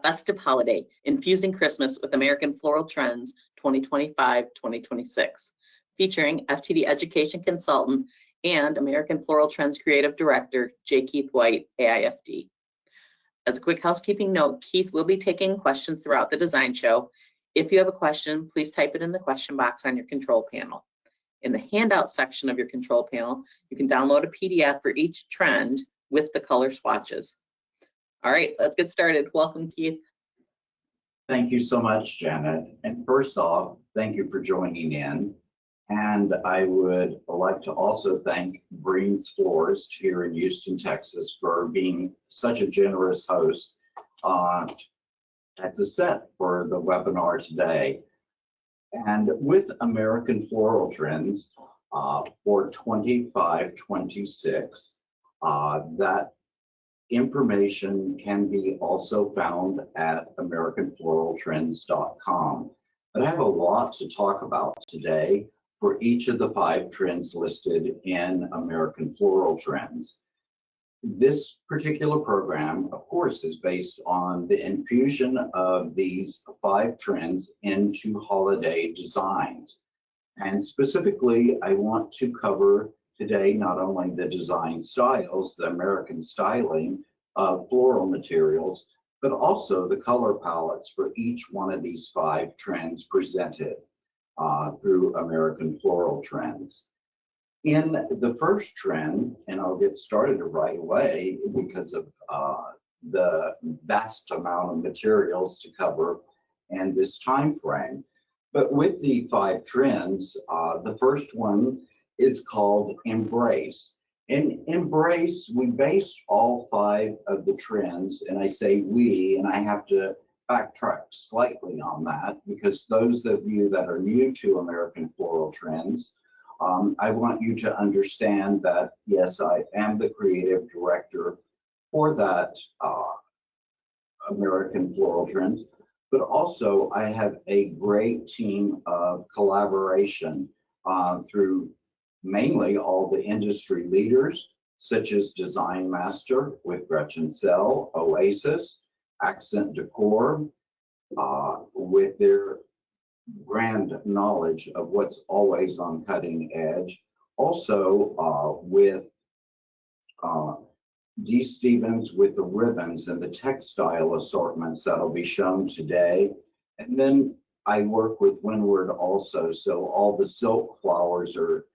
festive holiday, Infusing Christmas with American Floral Trends 2025-2026, featuring FTD Education Consultant and American Floral Trends Creative Director, Keith White AIFD. As a quick housekeeping note, Keith will be taking questions throughout the design show. If you have a question, please type it in the question box on your control panel. In the handout section of your control panel, you can download a PDF for each trend with the color swatches. All right, let's get started. Welcome, Keith. Thank you so much, Janet. And first off, thank you for joining in. And I would like to also thank Breen's Florist here in Houston, Texas, for being such a generous host at the set for the webinar today. And with American Floral Trends for 25-26, that information can be also found at AmericanFloralTrends.com. But I have a lot to talk about today for each of the 5 trends listed in American Floral Trends. This particular program, of course, is based on the infusion of these 5 trends into holiday designs. And specifically, I want to cover today not only the design styles, the American styling of floral materials, but also the color palettes for each one of these 5 trends presented through American Floral Trends. In the first trend, and I'll get started right away because of the vast amount of materials to cover and this time frame. But with the 5 trends, the first one is called Embrace. And Embrace, we based all 5 of the trends, and I say we, and I have to backtrack slightly on that because those of you that are new to American Floral Trends, I want you to understand that, yes, I am the creative director for that American Floral Trends, but also I have a great team of collaboration through mainly all the industry leaders, such as Design Master with Gretchen Sell, Oasis, Accent Decor, with their brand knowledge of what's always on cutting edge. Also with D. Stevens with the ribbons and the textile assortments that'll be shown today. And then I work with Windward also, so all the silk flowers or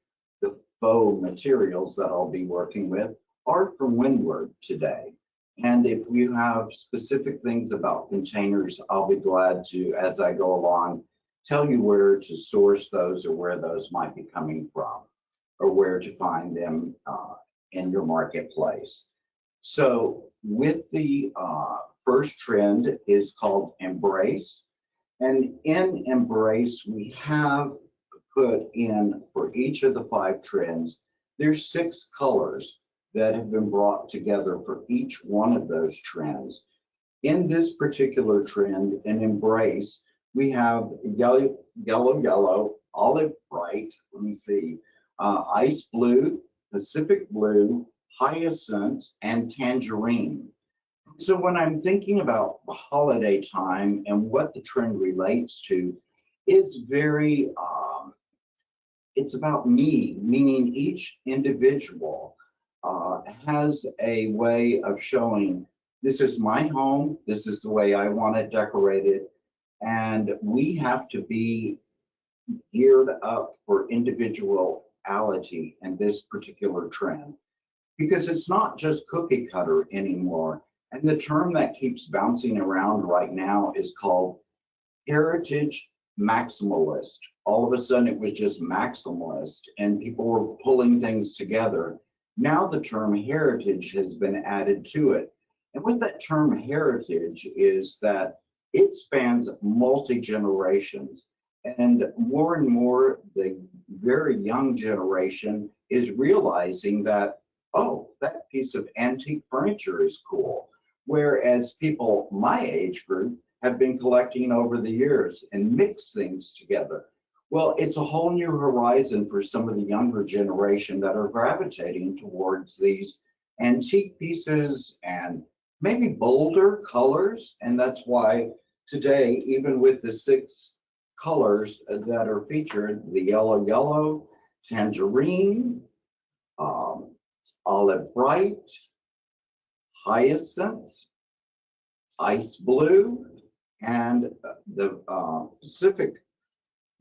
the faux materials that I'll be working with are from Windward today. And if you have specific things about containers, I'll be glad to, as I go along, tell you where to source those or where those might be coming from or where to find them in your marketplace. So with the first trend is called Embrace. And in Embrace, we have put in for each of the 5 trends, there's 6 colors that have been brought together for each one of those trends. In this particular trend, in Embrace, we have yellow, olive bright, let me see, ice blue, Pacific blue, hyacinth, and tangerine. So when I'm thinking about the holiday time and what the trend relates to, it's very, it's about me, meaning each individual has a way of showing, this is my home, this is the way I want it decorated, and we have to be geared up for individuality in this particular trend, because it's not just cookie cutter anymore. And the term that keeps bouncing around right now is called heritage maximalist. All of a sudden it was just maximalist and people were pulling things together. Now the term heritage has been added to it. And what that term heritage is that it spans multi-generations, and more the very young generation is realizing that, oh, that piece of antique furniture is cool. Whereas people my age group have been collecting over the years and mix things together. Well, it's a whole new horizon for some of the younger generation that are gravitating towards these antique pieces and maybe bolder colors, and that's why today, even with the 6 colors that are featured, the yellow, tangerine, olive bright, hyacinth, ice blue, and the Pacific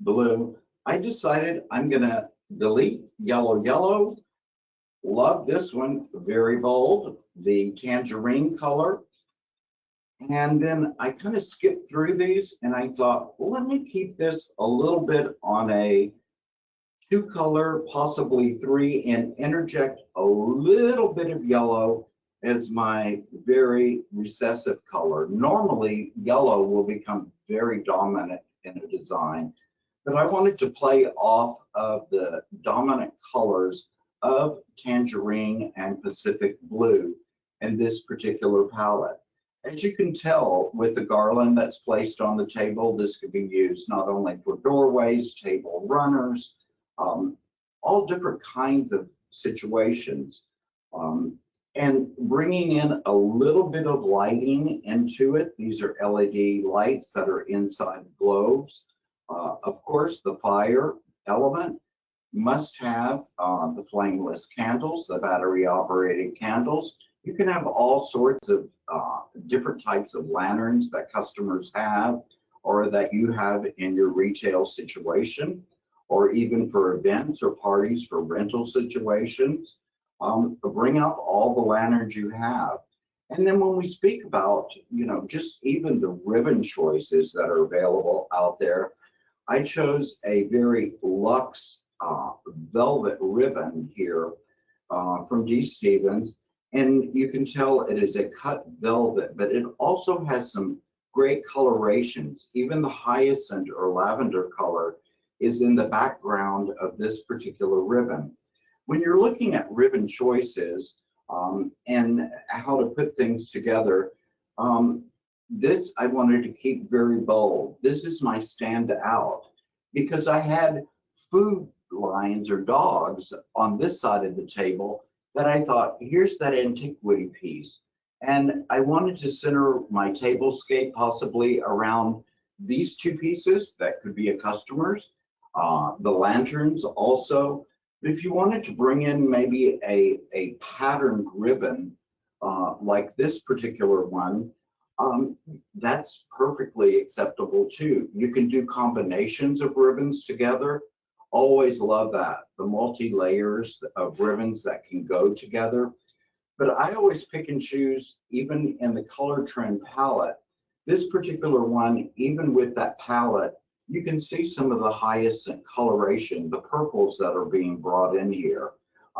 blue, I decided I'm gonna delete yellow. Love this one, very bold, the tangerine color. And then I kind of skipped through these and I thought, well, let me keep this a little bit on a 2 color, possibly 3, and interject a little bit of yellow as my very recessive color. Normally, yellow will become very dominant in a design, but I wanted to play off of the dominant colors of tangerine and Pacific blue in this particular palette. As you can tell with the garland that's placed on the table, this could be used not only for doorways, table runners, all different kinds of situations. And bringing in a little bit of lighting into it. These are LED lights that are inside globes. Of course, the fire element must have the flameless candles, the battery operated candles. You can have all sorts of different types of lanterns that customers have or that you have in your retail situation, or even for events or parties for rental situations. Bring out all the lanterns you have. And then when we speak about, just even the ribbon choices that are available out there, I chose a very luxe velvet ribbon here from D. Stevens. And you can tell it is a cut velvet, but it also has some great colorations. Even the hyacinth or lavender color is in the background of this particular ribbon. When you're looking at ribbon choices and how to put things together, this I wanted to keep very bold. This is my standout because I had food lines or dogs on this side of the table that I thought, here's that antiquity piece. And I wanted to center my tablescape possibly around these 2 pieces that could be a customer's, the lanterns also. If you wanted to bring in maybe a patterned ribbon like this particular one, that's perfectly acceptable too. You can do combinations of ribbons together. Always love that, the multi-layers of ribbons that can go together. But I always pick and choose, even in the color trend palette. This particular one, even with that palette, you can see some of the hyacinth coloration, the purples that are being brought in here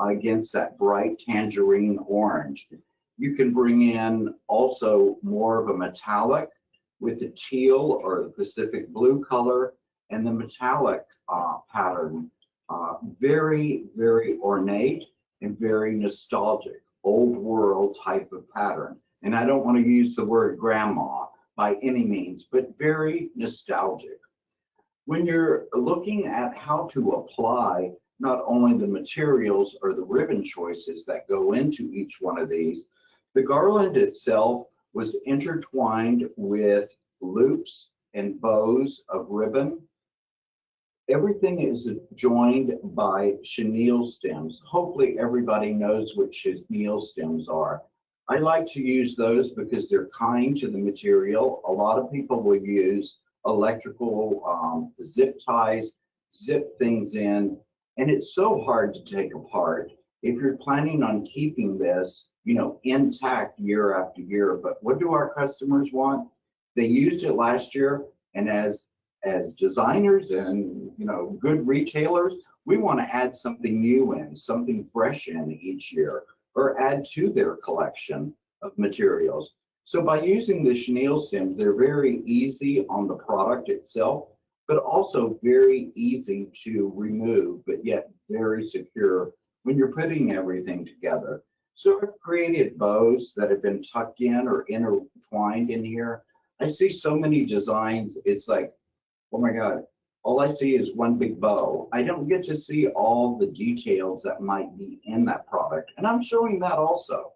against that bright tangerine orange. You can bring in also more of a metallic with the teal or the Pacific blue color and the metallic pattern. Very, very ornate and very nostalgic, old world type of pattern. And I don't want to use the word grandma by any means, but very nostalgic. When you're looking at how to apply not only the materials or the ribbon choices that go into each one of these, the garland itself was intertwined with loops and bows of ribbon. Everything is joined by chenille stems. Hopefully everybody knows what chenille stems are. I like to use those because they're kind to the material. A lot of people will use electrical zip ties, zip things in, and it's so hard to take apart if you're planning on keeping this, intact year after year. But what do our customers want? They used it last year, and as designers and good retailers, we want to add something new in, something fresh in each year, or add to their collection of materials. So by using the chenille stems, they're very easy on the product itself, but also very easy to remove, but yet very secure when you're putting everything together. So I've created bows that have been tucked in or intertwined in here. I see so many designs, it's like, oh my God, all I see is one big bow. I don't get to see all the details that might be in that product. And I'm showing that also.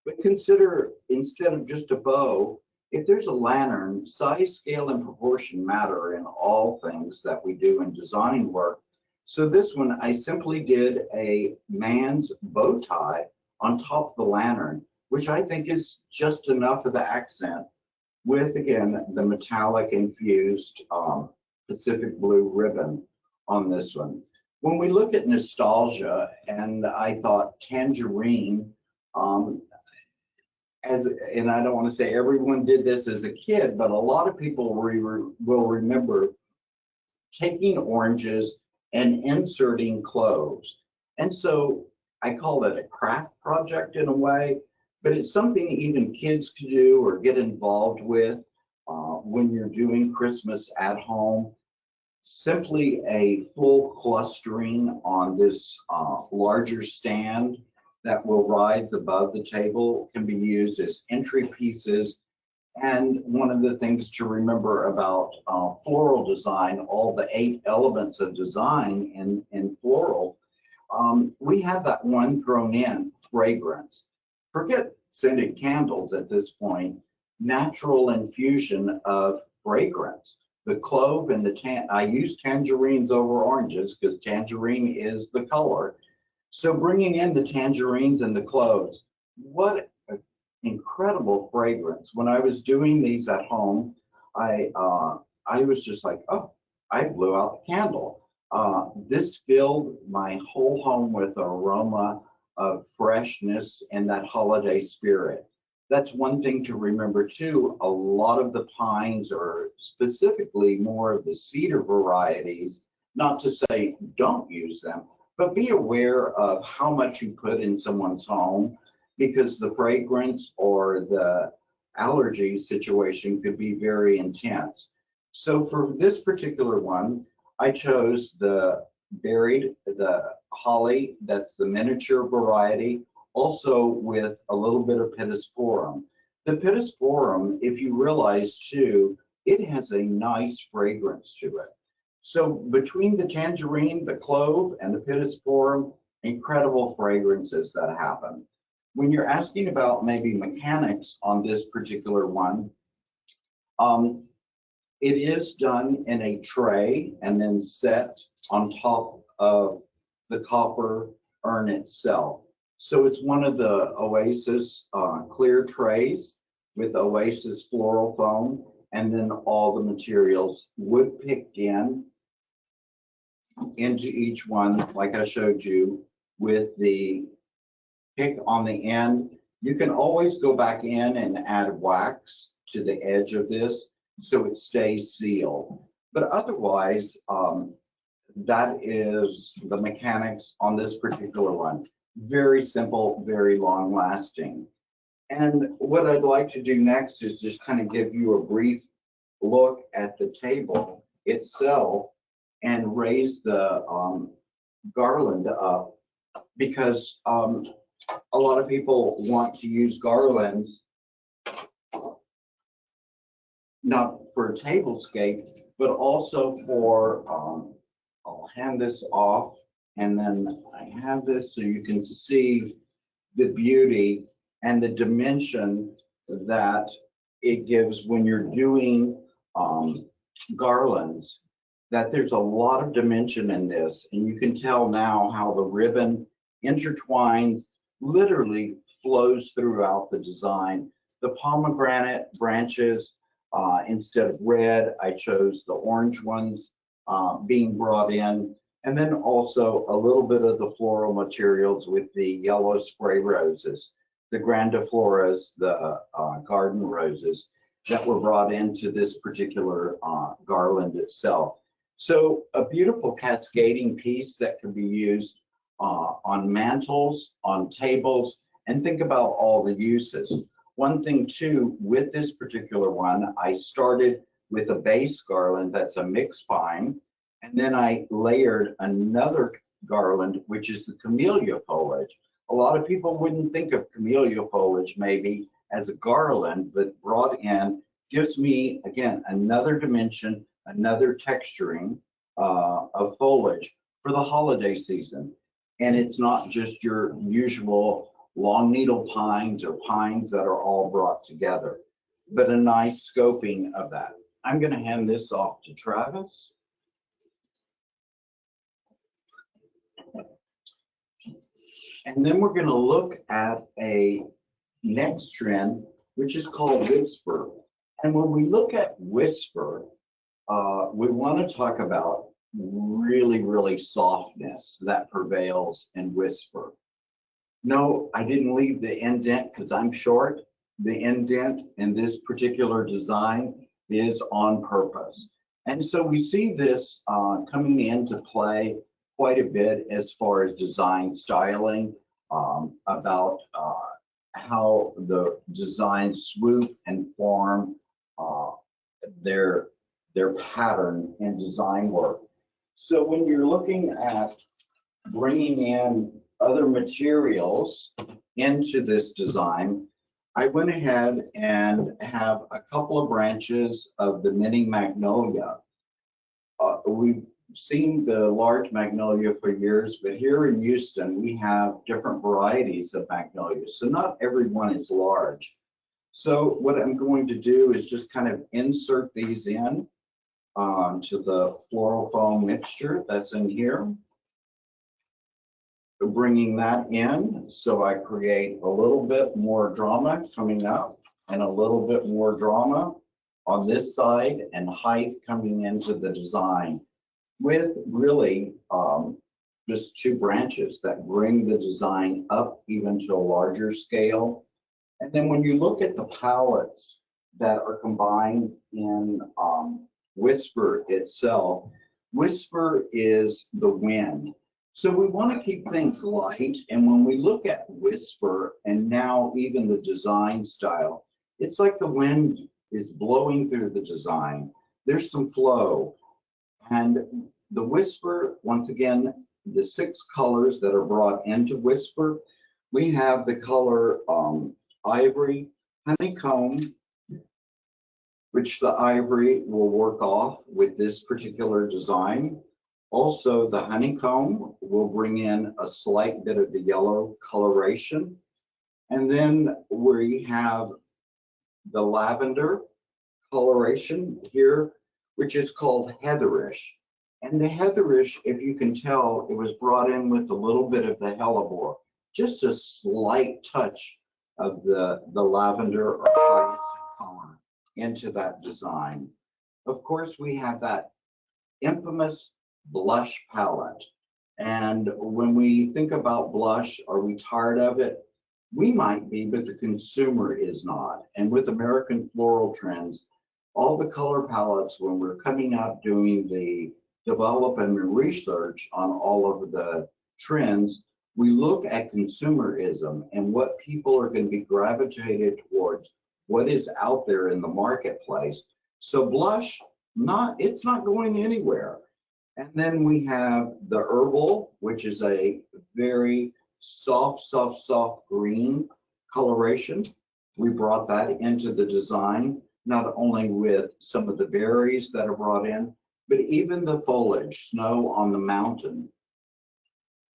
But consider, instead of just a bow, if there's a lantern, size, scale, and proportion matter in all things that we do in design work. So this one, I simply did a man's bow tie on top of the lantern, which I think is just enough of the accent with, again, the metallic infused Pacific blue ribbon on this one. When we look at nostalgia, and I thought tangerine, and I don't want to say everyone did this as a kid, but a lot of people will remember taking oranges and inserting cloves. And so I call it a craft project in a way, but it's something even kids could do or get involved with when you're doing Christmas at home. Simply a full clustering on this larger stand that will rise above the table can be used as entry pieces. And one of the things to remember about floral design, all the 8 elements of design in floral, we have that one thrown in, fragrance. Forget scented candles at this point, natural infusion of fragrance. The clove and I use tangerines over oranges because tangerine is the color. So bringing in the tangerines and the cloves, what an incredible fragrance. When I was doing these at home, I was just like, oh, I blew out the candle. This filled my whole home with aroma of freshness and that holiday spirit. That's one thing to remember too. A lot of the pines, or specifically more of the cedar varieties, not to say don't use them, but be aware of how much you put in someone's home, because the fragrance or the allergy situation could be very intense. So for this particular one, I chose the holly, that's the miniature variety, also with a little bit of pittosporum. The pittosporum, if you realize too, it has a nice fragrance to it. So between the tangerine, the clove, and the pittosporum, incredible fragrances that happen. When you're asking about maybe mechanics on this particular one, it is done in a tray and then set on top of the copper urn itself. So it's one of the Oasis clear trays with Oasis floral foam, and then all the materials wood picked into each one, like I showed you, with the pick on the end. You can always go back in and add wax to the edge of this so it stays sealed. But otherwise, that is the mechanics on this particular one. Very simple, very long lasting. And what I'd like to do next is just kind of give you a brief look at the table itself and raise the garland up, because a lot of people want to use garlands not for a tablescape, but also for, I'll hand this off, and then I have this so you can see the beauty and the dimension that it gives when you're doing garlands, that there's a lot of dimension in this. And you can tell now how the ribbon intertwines, literally flows throughout the design. The pomegranate branches, instead of red, I chose the orange ones being brought in. And then also a little bit of the floral materials with the yellow spray roses, the grandifloras, the garden roses that were brought into this particular garland itself. So a beautiful cascading piece that can be used on mantles, on tables, and think about all the uses. One thing too, with this particular one, I started with a base garland that's a mixed pine, and then I layered another garland, which is the camellia foliage. A lot of people wouldn't think of camellia foliage maybe as a garland, but brought in gives me, again, another dimension, another texturing of foliage for the holiday season. And it's not just your usual long needle pines or pines that are all brought together, but a nice scoping of that. I'm going to hand this off to Travis. And then we're going to look at a next trend, which is called whisper. And when we look at whisper, we want to talk about really softness that prevails in whisper. No, I didn't leave the indent because I'm short. The indent in this particular design is on purpose. And so we see this coming into play quite a bit as far as design styling, about how the designs swoop and form their pattern in design work. So when you're looking at bringing in other materials into this design, I went ahead and have a couple of branches of the mini magnolia. We've seen the large magnolia for years, but here in Houston, we have different varieties of magnolias. So not every one is large. So what I'm going to do is just kind of insert these in to the floral foam mixture that's in here. Bringing that in, so I create a little bit more drama coming up and a little bit more drama on this side and height coming into the design, with really just two branches that bring the design up even to a larger scale. And then when you look at the palettes that are combined in Whisper itself, Whisper is the wind. So we want to keep things light, and when we look at Whisper and now even the design style, it's like the wind is blowing through the design. There's some flow, and the Whisper, once again, the 6 colors that are brought into Whisper, we have the color ivory, honeycomb, which the ivory will work off with this particular design. Also, the honeycomb will bring in a slight bit of the yellow coloration. And then we have the lavender coloration here, which is called heatherish. And the heatherish, if you can tell, it was brought in with a little bit of the hellebore, just a slight touch of the lavender or hyacinth color into that design. Of course, we have that infamous blush palette. And when we think about blush, are we tired of it? We might be, but the consumer is not. And with American Floral Trends, all the color palettes, when we're coming up doing the development and research on all of the trends, we look at consumerism and what people are going to be gravitated towards, what is out there in the marketplace. So blush, it's not going anywhere. And then we have the herbal, which is a very soft green coloration. We brought that into the design, not only with some of the berries that are brought in, but even the foliage, snow on the mountain.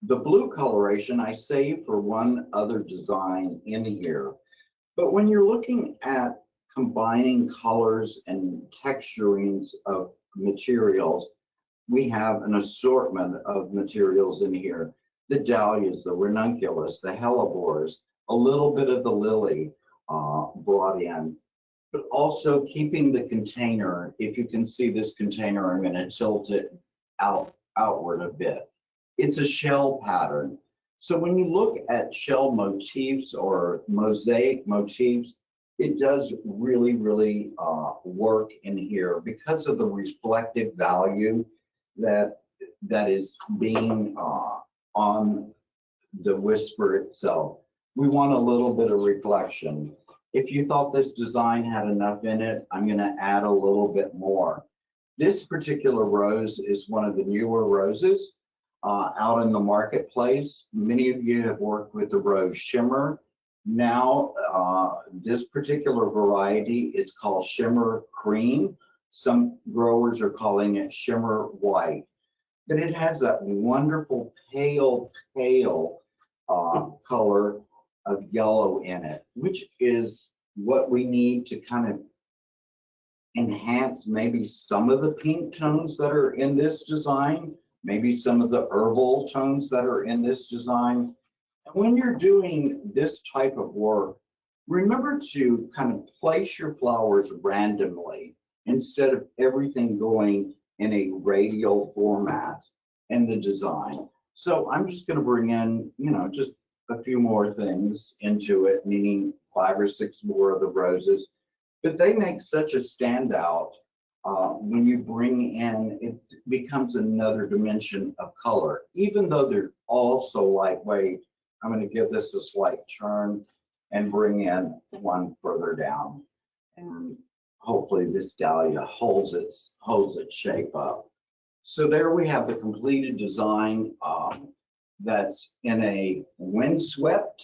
The blue coloration I saved for one other design in here. But when you're looking at combining colors and texturings of materials, we have an assortment of materials in here. The dahlias, the ranunculus, the hellebores, a little bit of the lily brought in, but also keeping the container. If you can see this container, I'm going to tilt it outward a bit. It's a shell pattern. So when you look at shell motifs or mosaic motifs, it does really work in here because of the reflective value that is being on the Whisper itself. We want a little bit of reflection. If you thought this design had enough in it, I'm going to add a little bit more. This particular rose is one of the newer roses out in the marketplace. Many of you have worked with the rose shimmer. Now, this particular variety is called shimmer cream. Some growers are calling it shimmer white, but it has that wonderful pale color of yellow in it, which is what we need to kind of enhance maybe some of the pink tones that are in this design, maybe some of the herbal tones that are in this design. And when you're doing this type of work, remember to kind of place your flowers randomly instead of everything going in a radial format in the design. So I'm just going to bring in, just a few more things into it, meaning 5 or 6 more of the roses. But they make such a standout when you bring in, it becomes another dimension of color. Even though they're all so lightweight, I'm going to give this a slight turn and bring in one further down. And hopefully this dahlia holds its shape up. So there we have the completed design that's in a windswept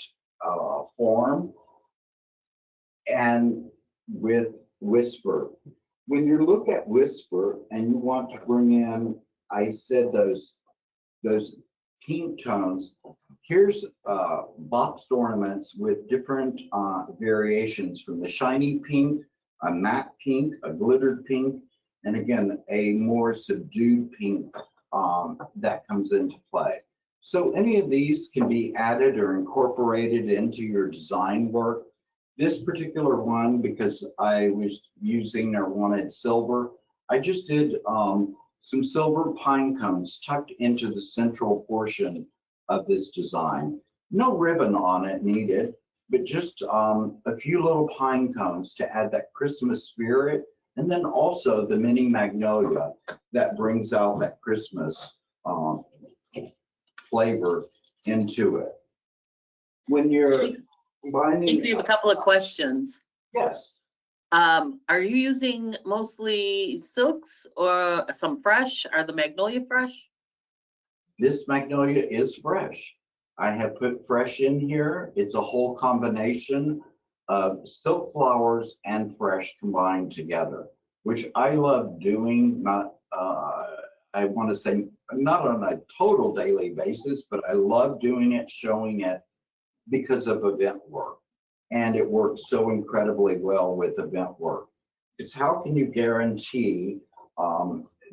form and with whisper. When you look at whisper and you want to bring in, I said those pink tones, here's boxed ornaments with different variations from the shiny pink, a matte pink, a glittered pink, and again, a more subdued pink that comes into play. So any of these can be added or incorporated into your design work. This particular one, because I was using or wanted silver, I just did some silver pine cones tucked into the central portion of this design. No ribbon on it needed, but just a few little pine cones to add that Christmas spirit, and then also the mini magnolia that brings out that Christmas flavor into it. When you're combining, we have a couple of questions. yes. Are you using mostly silks or some fresh? Are the magnolia fresh? This magnolia is fresh. I have put fresh in here. It's a whole combination of silk flowers and fresh combined together, which I love doing. Not, I want to say, not on a total daily basis, but I love doing it, showing it because of event work. And it works so incredibly well with event work. It's how can you guarantee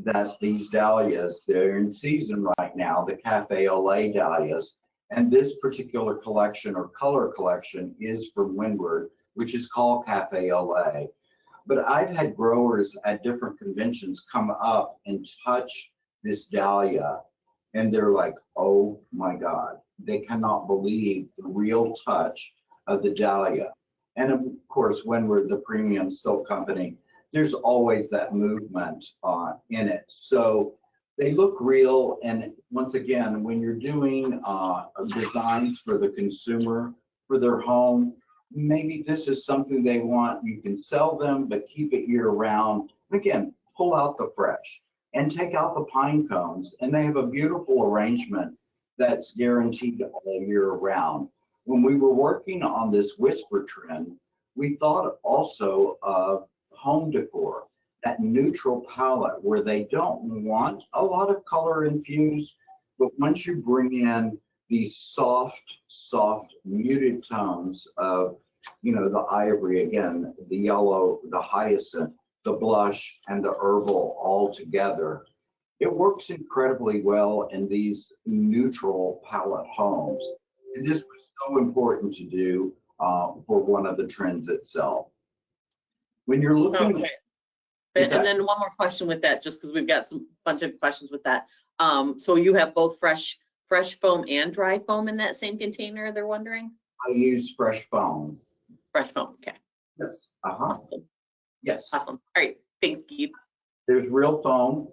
that these dahlias, they're in season right now, the Cafe au Lait dahlias, and this particular collection or color collection is from Windward, which is called Cafe au Lait. But I've had growers at different conventions come up and touch this dahlia, and they're like, oh my God, they cannot believe the real touch of the dahlia. And of course, when we're the premium silk company, there's always that movement in it. So they look real. And once again, when you're doing designs for the consumer, for their home, maybe this is something they want. You can sell them, but keep it year round. Again, pull out the fresh and take out the pine cones. And they have a beautiful arrangement that's guaranteed all year round. When we were working on this whisper trend, we thought also of home decor, that neutral palette where they don't want a lot of color infused, but once you bring in these soft, muted tones of, the ivory, again, the yellow, the hyacinth, the blush, and the herbal all together, it works incredibly well in these neutral palette homes. And this was so important to do for one of the trends itself. When you're looking, okay. And then one more question with that, just because we've got some bunch of questions with that. So you have both fresh foam and dry foam in that same container, they're wondering? I use fresh foam. Fresh foam, okay. Yes. Awesome. Yes. Awesome. All right, thanks, Keith. There's real foam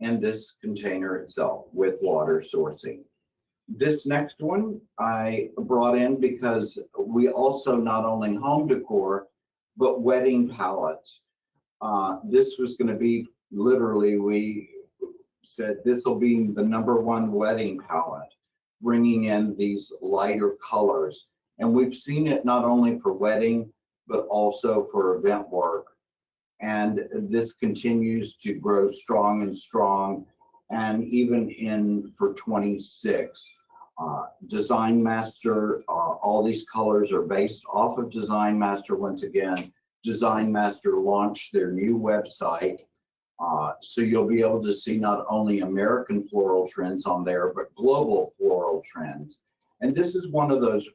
in this container itself with water sourcing. This next one I brought in because we also not only home decor, but wedding palettes. This was going to be literally, we said this will be the #1 wedding palette, bringing in these lighter colors. And we've seen it not only for wedding, but also for event work. And this continues to grow strong and strong. And even in for 26, Design Master, all these colors are based off of Design Master. Once again, Design Master launched their new website. So you'll be able to see not only American floral trends on there, but global floral trends. And this is one of those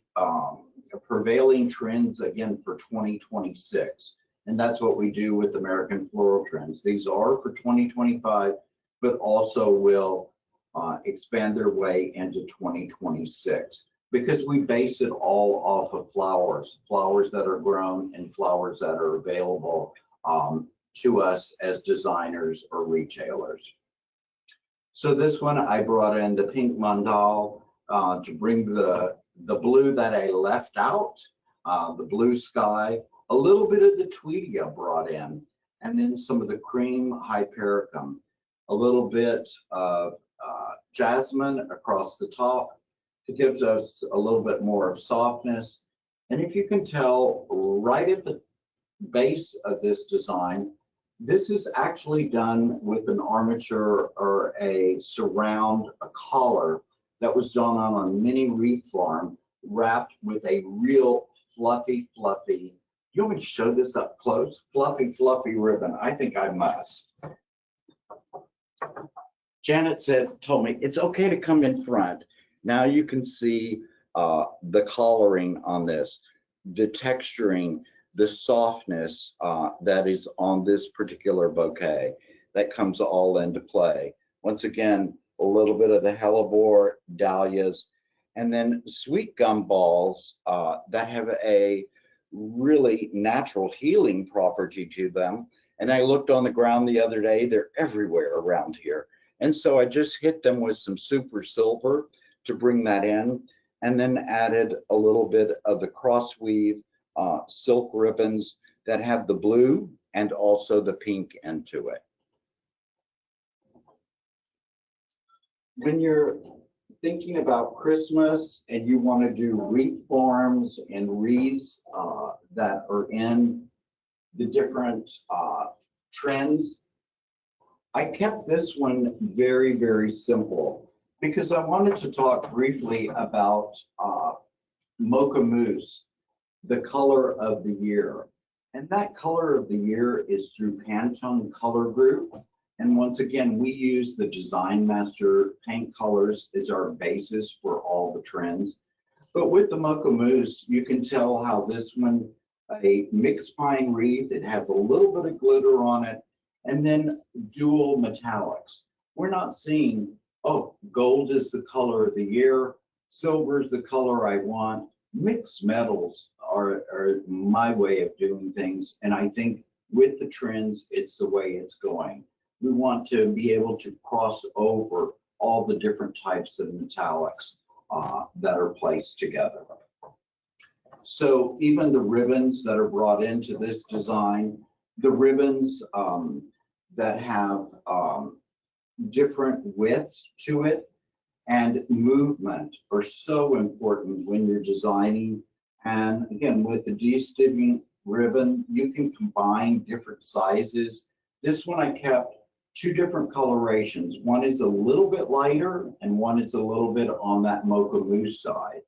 prevailing trends, again, for 2026. And that's what we do with American Floral Trends. These are for 2025, but also will expand their way into 2026, because we base it all off of flowers that are grown and flowers that are available to us as designers or retailers. So this one, I brought in the pink mandal to bring the blue that I left out, the blue sky, a little bit of the tweedy I brought in, and then some of the cream hypericum, a little bit of jasmine across the top. It gives us a little bit more of softness. And if you can tell, right at the base of this design, this is actually done with an armature or a surround, a collar that was done on a mini wreath form, wrapped with a real fluffy, you want me to show this up close? Fluffy ribbon. I think I must. Janet told me it's okay to come in front. Now you can see the collaring on this, the texturing, the softness that is on this particular bouquet. That comes all into play. Once again, a little bit of the hellebore, dahlias, and then sweet gum balls that have a really natural healing property to them. And I looked on the ground the other day, they're everywhere around here. And so I just hit them with some super silver to bring that in, and then added a little bit of the crossweave silk ribbons that have the blue and also the pink into it. When you're thinking about Christmas and you want to do wreath forms and wreaths that are in the different trends, I kept this one very simple because I wanted to talk briefly about mocha mousse, the color of the year. And that color of the year is through Pantone Color Group. And once again, we use the Design Master paint colors as our basis for all the trends. But with the mocha mousse, you can tell how this one, a mixed pine wreath, it has a little bit of glitter on it, and then dual metallics. We're not seeing, oh, gold is the color of the year, silver is the color I want. Mixed metals are my way of doing things. And I think with the trends, it's the way it's going. We want to be able to cross over all the different types of metallics that are placed together. So even the ribbons that are brought into this design, the ribbons that have different widths to it and movement are so important when you're designing. And again, with the de-stibbing ribbon, you can combine different sizes. This one I kept two different colorations. One is a little bit lighter and one is a little bit on that mocha mousse side.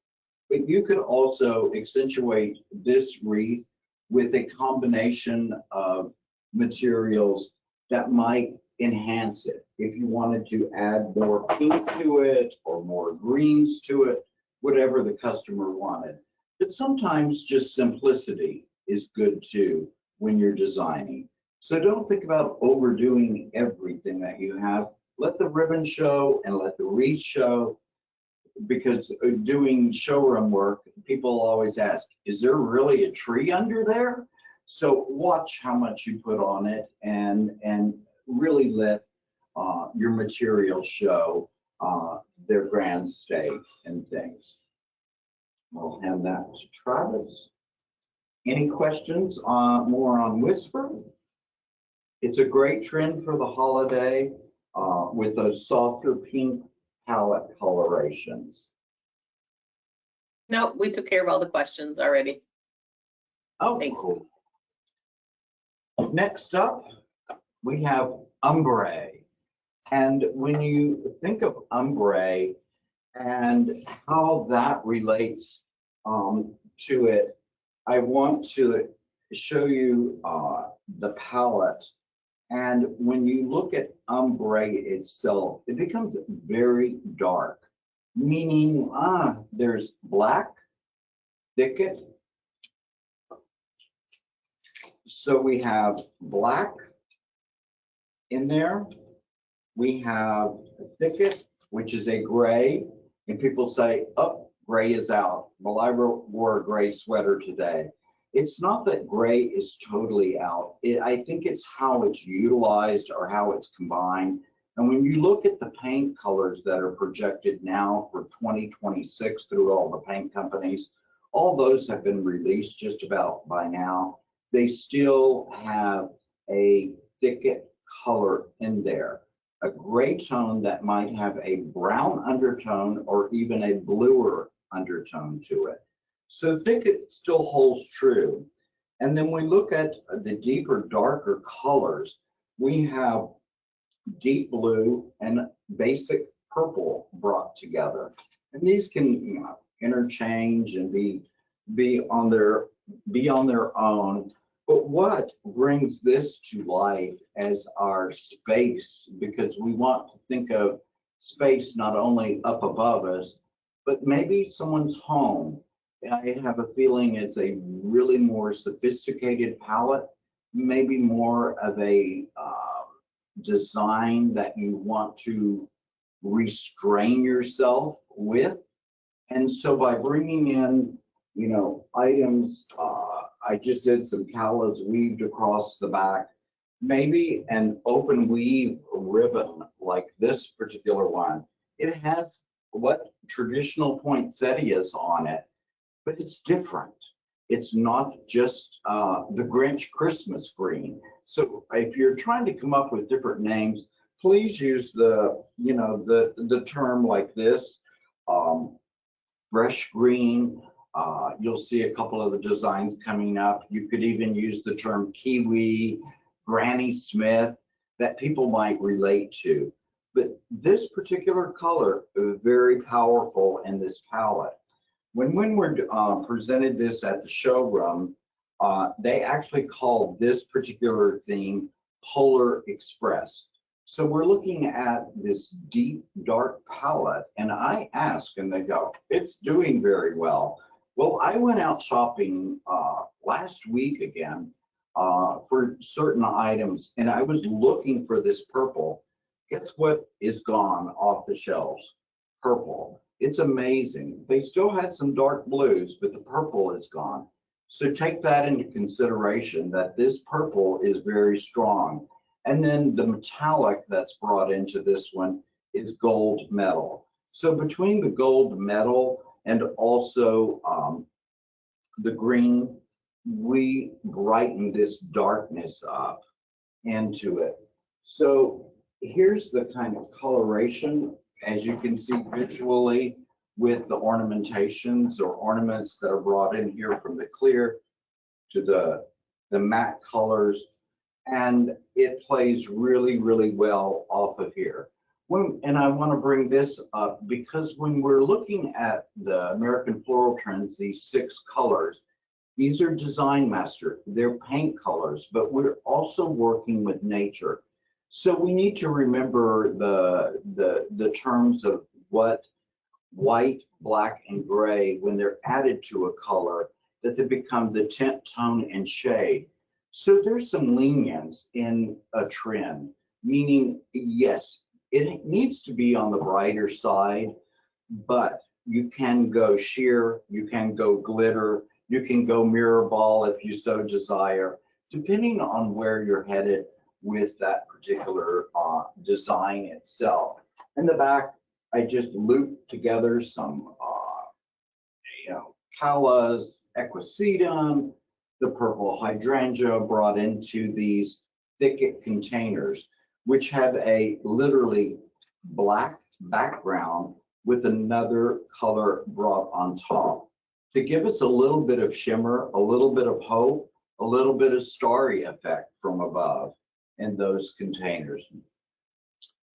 But you could also accentuate this wreath with a combination of materials that might enhance it. If you wanted to add more pink to it or more greens to it, whatever the customer wanted. But sometimes just simplicity is good too when you're designing. So don't think about overdoing everything that you have. Let the ribbon show and let the wreath show, because doing showroom work, people always ask, is there really a tree under there? So watch how much you put on it and really let your materials show their grand state and things. I'll hand that to Travis. Any questions more on Whisper? It's a great trend for the holiday with those softer pink palette colorations. No, we took care of all the questions already. Oh, thanks. Cool. Next up, we have ombre. And when you think of ombre, and how that relates to it, I want to show you the palette. And when you look at ombre itself, it becomes very dark, meaning there's black, thicket. So we have black in there. We have a thicket, which is a gray. And people say, oh, gray is out. Well, I wore a gray sweater today. It's not that gray is totally out. I think it's how it's utilized or how it's combined. And when you look at the paint colors that are projected now for 2026 through all the paint companies, all those have been released just about by now. They still have a thicket color in there, a gray tone that might have a brown undertone or even a bluer undertone to it. So thicket still holds true. And then we look at the deeper, darker colors. We have deep blue and basic purple brought together. And these can interchange and be on their own. But what brings this to life as our space, because we want to think of space not only up above us, but maybe someone's home. I have a feeling it's a really more sophisticated palette, maybe more of a design that you want to restrain yourself with. And so by bringing in, items, I just did some callas weaved across the back, maybe an open weave ribbon like this particular one. It has what traditional poinsettias on it, but it's different. It's not just the Grinch Christmas green. So if you're trying to come up with different names, please use the term like this, fresh green. You'll see a couple of the designs coming up. You could even use the term kiwi, Granny Smith, that people might relate to. But this particular color is very powerful in this palette. When Windward presented this at the showroom, they actually called this particular theme Polar Express. So we're looking at this deep, dark palette, and I ask, and they go, it's doing very well. Well, I went out shopping last week again for certain items, and I was looking for this purple. Guess what is gone off the shelves? Purple. It's amazing. They still had some dark blues, but the purple is gone. So take that into consideration, that this purple is very strong. And then the metallic that's brought into this one is gold metal. So between the gold metal and also the green, we brighten this darkness up into it. So here's the kind of coloration, as you can see visually, with the ornamentations or ornaments that are brought in here, from the clear to the matte colors. And it plays really, really well off of here. And I want to bring this up because when we're looking at the American Floral Trends, these 6 colors, these are design master, they're paint colors, but we're also working with nature. So we need to remember the terms of what white, black, and gray, when they're added to a color, that they become the tint, tone, and shade. So there's some lenience in a trend, meaning, yes, it needs to be on the brighter side, but you can go sheer, you can go glitter, you can go mirror ball if you so desire, depending on where you're headed with that particular design itself. In the back, I just looped together some, callas, equisetum, the purple hydrangea brought into these thicket containers, which have a literally black background with another color brought on top to give us a little bit of shimmer, a little bit of hope, a little bit of starry effect from above in those containers.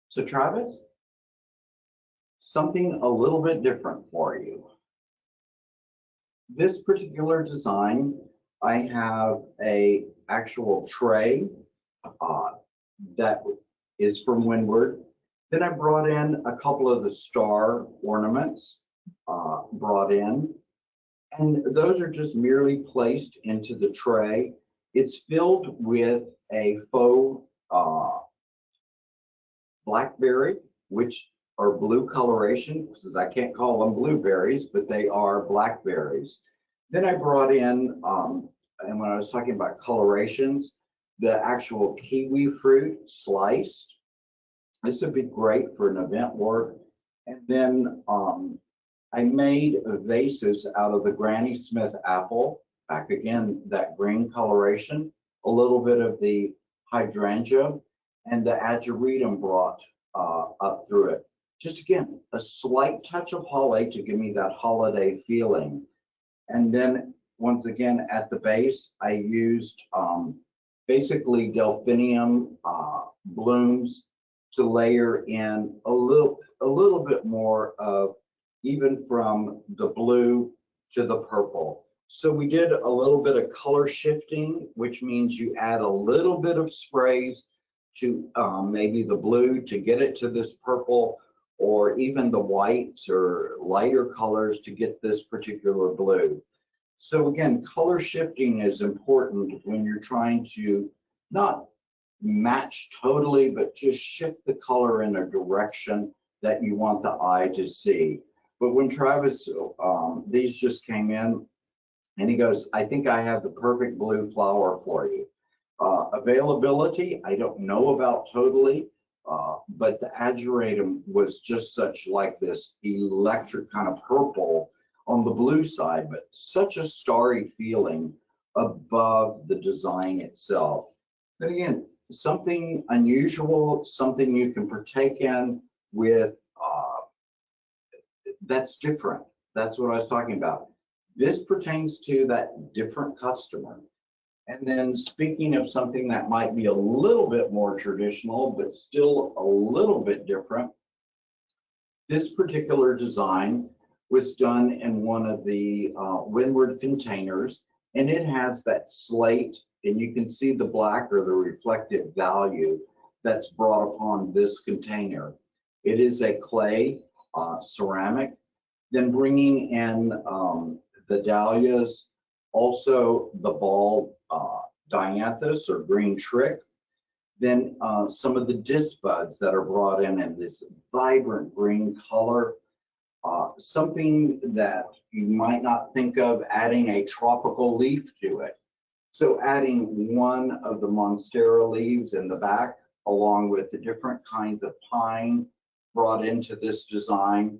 So Travis? something a little bit different for you. This particular design, I have a actual tray that is from Windward. Then I brought in a couple of the star ornaments brought in, and those are just merely placed into the tray. It's filled with a faux blackberry, which are blue coloration, because I can't call them blueberries, but they are blackberries. Then I brought in, and when I was talking about colorations, the actual kiwi fruit sliced. This would be great for an event work. And then I made vases out of the Granny Smith apple. Back again, that green coloration, a little bit of the hydrangea, and the ageratum brought up through it. Just again, a slight touch of holly to give me that holiday feeling. And then once again, at the base, I used basically delphinium blooms to layer in a little bit more of, even from the blue to the purple. So we did a little bit of color shifting, which means you add a little bit of sprays to maybe the blue to get it to this purple, or even the whites or lighter colors to get this particular blue. So again, color shifting is important when you're trying to not match totally, but just shift the color in a direction that you want the eye to see. But when Travis, these just came in, and he goes, I think I have the perfect blue flower for you. Availability, I don't know about totally, but the ageratum was just such like this electric kind of purple on the blue side, but such a starry feeling above the design itself. But again, something unusual, something you can partake in with, that's different. That's what I was talking about. This pertains to that different customer. And then speaking of something that might be a little bit more traditional, but still a little bit different, this particular design was done in one of the Windward containers, and it has that slate, and you can see the black or the reflective value that's brought upon this container. It is a clay ceramic. Then bringing in the dahlias, also the ball dianthus or green trick, then some of the disc buds that are brought in this vibrant green color. Something that you might not think of, adding a tropical leaf to it. So adding one of the monstera leaves in the back, along with the different kinds of pine brought into this design,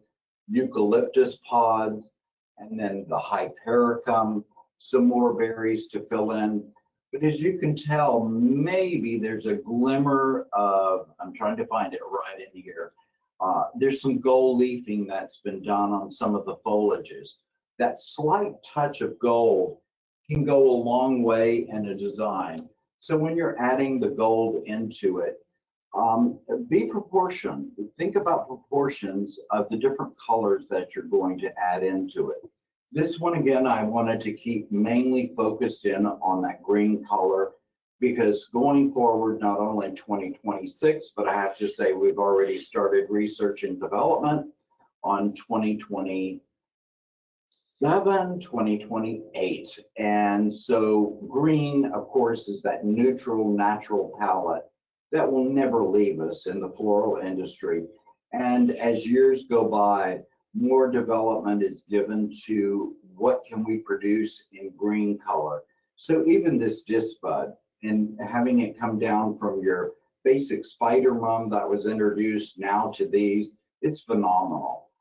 eucalyptus pods, and then the hypericum, some more berries to fill in. But as you can tell, maybe there's a glimmer of, I'm trying to find it right in here. There's some gold leafing that's been done on some of the foliages. That slight touch of gold can go a long way in a design. So when you're adding the gold into it, be proportioned. Think about proportions of the different colors that you're going to add into it. This one, again, I wanted to keep mainly focused in on that green color, because going forward, not only 2026, but I have to say we've already started research and development on 2027, 2028. And so green, of course, is that neutral, natural palette that will never leave us in the floral industry. And as years go by, more development is given to what can we produce in green color. So even this disc bud, and having it come down from your basic spider mum that was introduced now to these, it's phenomenal.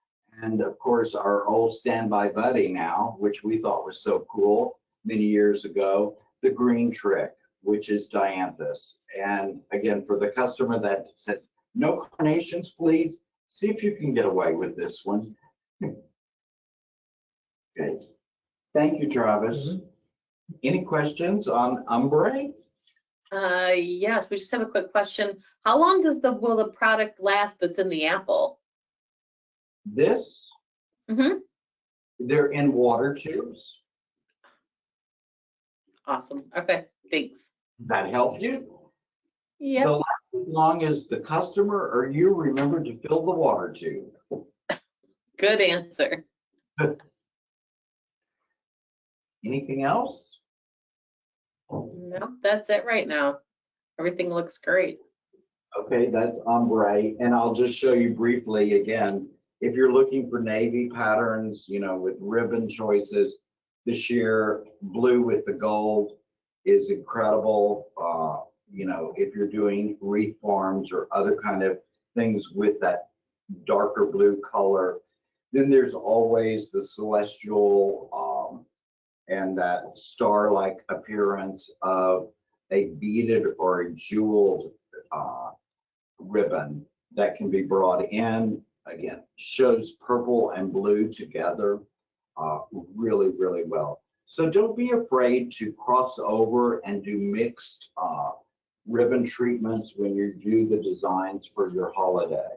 And of course, our old standby buddy now, which we thought was so cool many years ago, the green trick, which is dianthus. And again, for the customer that says, no carnations, please, see if you can get away with this one. Okay, thank you, Travis. Any questions on ombre? Yes, we just have a quick question. How long will the product last that's in the apple? this, they're in water tubes. Awesome. Okay, thanks. That help you? Yep. They'll last as long as the customer or you remember to fill the water tube. Good answer. Anything else? No, that's it right now. Everything looks great. Okay, that's ombre, and I'll just show you briefly again. If you're looking for navy patterns, you know, with ribbon choices, the sheer blue with the gold is incredible. You know, if you're doing wreath forms or other kind of things with that darker blue color, then there's always the celestial and that star-like appearance of a beaded or a jeweled ribbon that can be brought in. Again, shows purple and blue together really, really well. So don't be afraid to cross over and do mixed ribbon treatments when you do the designs for your holiday.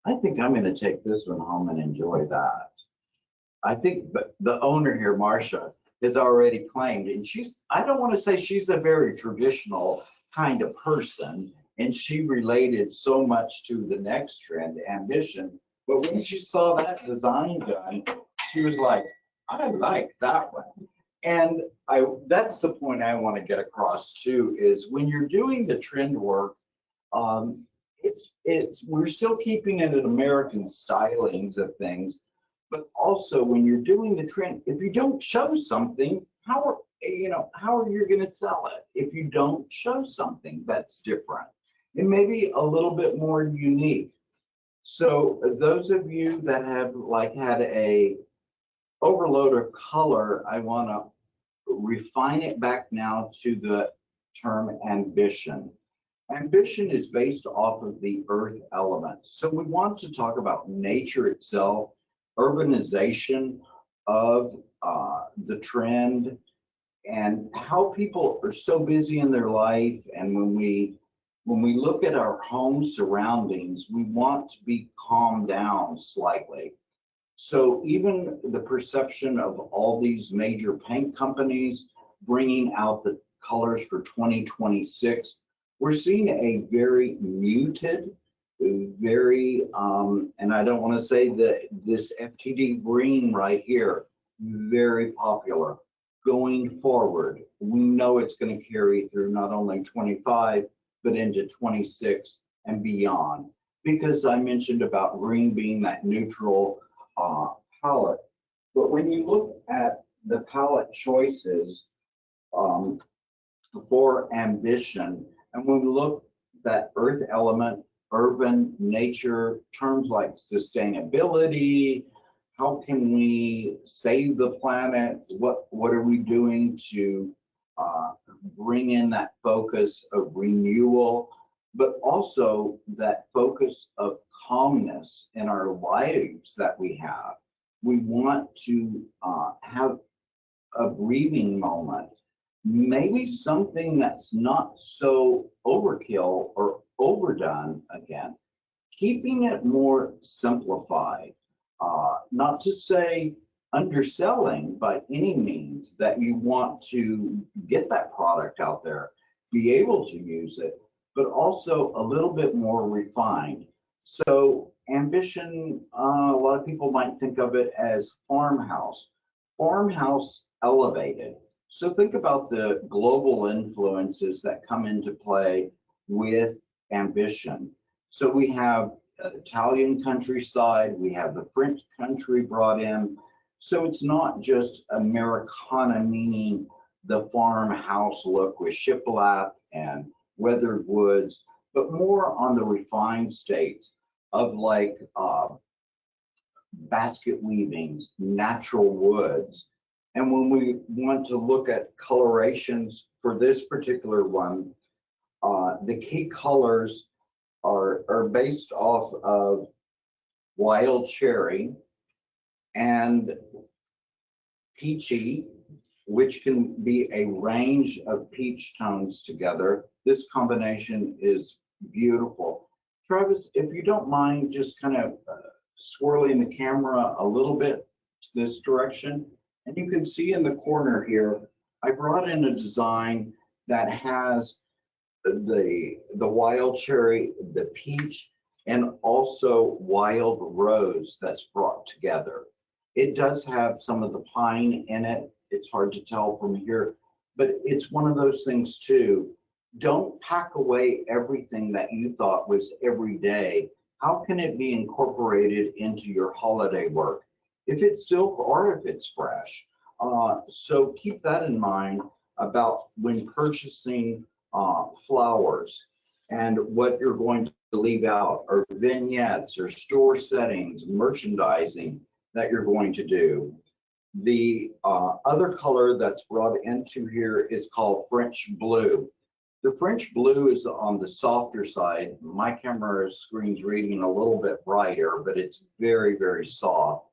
I think I'm going to take this one home and enjoy that. I think the owner here, Marcia, has already claimed, and I don't want to say she's a very traditional kind of person, and she related so much to the next trend, ambition, but when she saw that design done, she was like, I like that one. And that's the point I want to get across too, is when you're doing the trend work, we're still keeping it at American stylings of things, but also when you're doing the trend, if you don't show something, how are you going to sell it if you don't show something that's different? It may be a little bit more unique. So those of you that have had a overload of color, I want to refine it back now to the term ambition. Ambition is based off of the earth element. So we want to talk about nature itself, urbanization of the trend, and how people are so busy in their life. And when we look at our home surroundings, we want to be calmed down slightly. So even the perception of all these major paint companies bringing out the colors for 2026, we're seeing a very muted, very, and I don't want to say that this FTD green right here, very popular. Going forward, we know it's going to carry through not only 25, but into 26 and beyond. Because I mentioned about green being that neutral palette. But when you look at the palette choices for ambition, and when we look at that earth element, urban, nature, terms like sustainability, how can we save the planet? What are we doing to bring in that focus of renewal, but also that focus of calmness in our lives that we have? We want to have a breathing moment, maybe something that's not so overkill or overdone again, keeping it more simplified. Not to say underselling by any means, that you want to get that product out there, be able to use it, but also a little bit more refined. So ambition, a lot of people might think of it as farmhouse elevated. So think about the global influences that come into play with ambition. So we have Italian countryside, we have the French country brought in. So it's not just Americana, meaning the farmhouse look with shiplap and weathered woods, but more on the refined states of basket weavings, natural woods. And when we want to look at colorations for this particular one, the key colors are based off of wild cherry and peachy, which can be a range of peach tones together. This combination is beautiful. Travis, if you don't mind just kind of swirling the camera a little bit to this direction, and you can see in the corner here, I brought in a design that has the wild cherry, the peach, and also wild rose that's brought together. It does have some of the pine in it. It's hard to tell from here, but it's one of those things too. Don't pack away everything that you thought was every day. How can it be incorporated into your holiday work? If it's silk or if it's fresh. So keep that in mind about when purchasing flowers, and what you're going to leave out, or vignettes, or store settings, merchandising that you're going to do. The other color that's brought into here is called French blue. The French blue is on the softer side. My camera screen's reading a little bit brighter, but it's very, very soft.